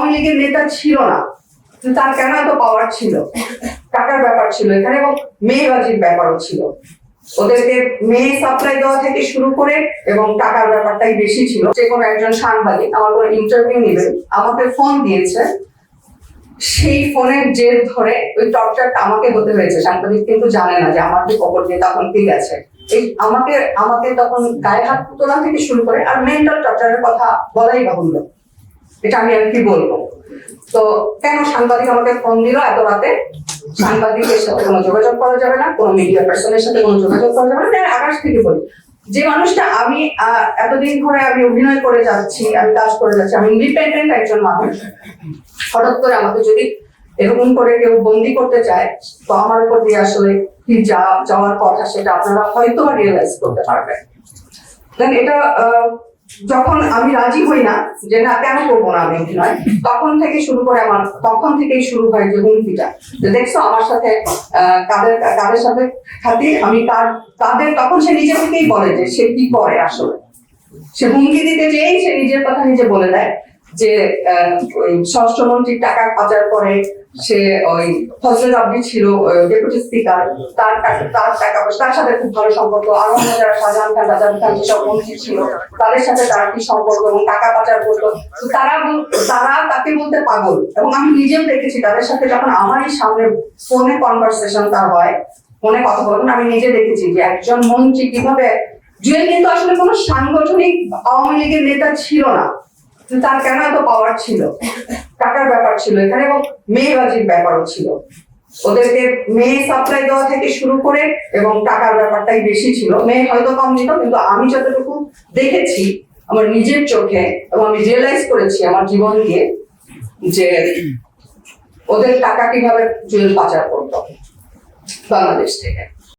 আওয়ামী লীগের নেতা ছিল না, তার কেন এত পাওয়ার ছিল? টাকার ব্যাপার ছিল এখানে এবং মেয়েবাজির ব্যাপারও ছিল। ওদেরকে মেয়ে সাপ্লাই দেওয়া থেকে শুরু করে এবং টাকার ব্যাপারটাই বেশি ছিল। যে কোনো একজন সাংবাদিক আমার কোনো ইন্টারভিউ নেবে, আমাকে ফোন দিয়েছে, সেই ফোনের জের ধরে ওই টর্চারটা আমাকে হতে হয়েছে। সাংবাদিক কিন্তু জানে না যে আমার খবর দিয়ে তখন ঠিক আছে, এই আমাকে তখন গায়ে হাত তোলা থেকে শুরু করে আর মেন্টাল টর্চারের কথা বলাই বাহুল্য, এটা আমি আর কি বলবো। তো কেন সাংবাদিক আমাকে ফোন দিল এত রাতে? সাংবাদিকের সাথে কোনো যোগাযোগ করা যাবে না, কোনো মিডিয়া পার্সনের সাথে কোনো যোগাযোগ করা যাবে না। আকাশ থেকে বলি, যে মানুষটা আমি এতদিন ধরে আমি অভিনয় করে যাচ্ছি, আমি কাজ করে যাচ্ছি, আমি ইন্ডিপেন্ডেন্ট একজন মানুষ, হঠাৎ করে আমাকে যদি এরকম করে কেউ বন্দি করতে চায়, তো আমার উপর দিয়ে আসলে কি যাওয়ার কথা সেটা আপনারা হয়তো রিয়েলাইজ করতে পারবেন। দেন এটা যখন আমি রাজি হই না যে না কেন করবো না আমি অভিনয়, তখন থেকেই শুরু হয় যে হুমকিটা, যে দেখছো আমার সাথে কাদের সাথে খাতির, আমি তাদের তখন সে নিজে থেকেই বলে যে সে কি করে আসলে। সে হুমকি দিতে যেই সে নিজের কথা নিজে বলে দেয় যে ওই স্বরাষ্ট্রমন্ত্রীর টাকা পাচার করে, সে ওই ফজলে রাব্বি ছিল ডেপুটি স্পিকার, তার সাথে খুব ভালো সম্পর্ক, আরো যারা শাহজাহান খান, রাজা খান যেসব মন্ত্রী ছিল তাদের সাথে তার কি সম্পর্ক এবং টাকা পাচার করতো। তারা তাকে বলতে পাগল, এবং আমি নিজেও দেখেছি তাদের সাথে যখন আমারই সামনে ফোনে কনভারসেশন তার হয়, ফোনে কথা বলবেন, আমি নিজে দেখেছি যে একজন মন্ত্রী কিভাবে, জুয়েল কিন্তু আসলে কোনো সাংগঠনিক আওয়ামী লীগের নেতা ছিল না, তার কেন এত পাওয়ার ছিল? টাকার ব্যাপার ছিল এখানে এবং মেয়েবাজির ব্যাপারও ছিল। ওদেরকে মেয়ে সাপ্লাই দেওয়া থেকে শুরু করে এবং টাকার ব্যাপারটাই বেশি ছিল। মেয়ে হয়তো কম নিত, কিন্তু আমি যতটুকু দেখেছি আমার নিজের চোখে এবং আমি রিয়েলাইজ করেছি আমার জীবন দিয়ে যে ওদের টাকা কিভাবে জুয়েল পাচার করতো বাংলাদেশ থেকে।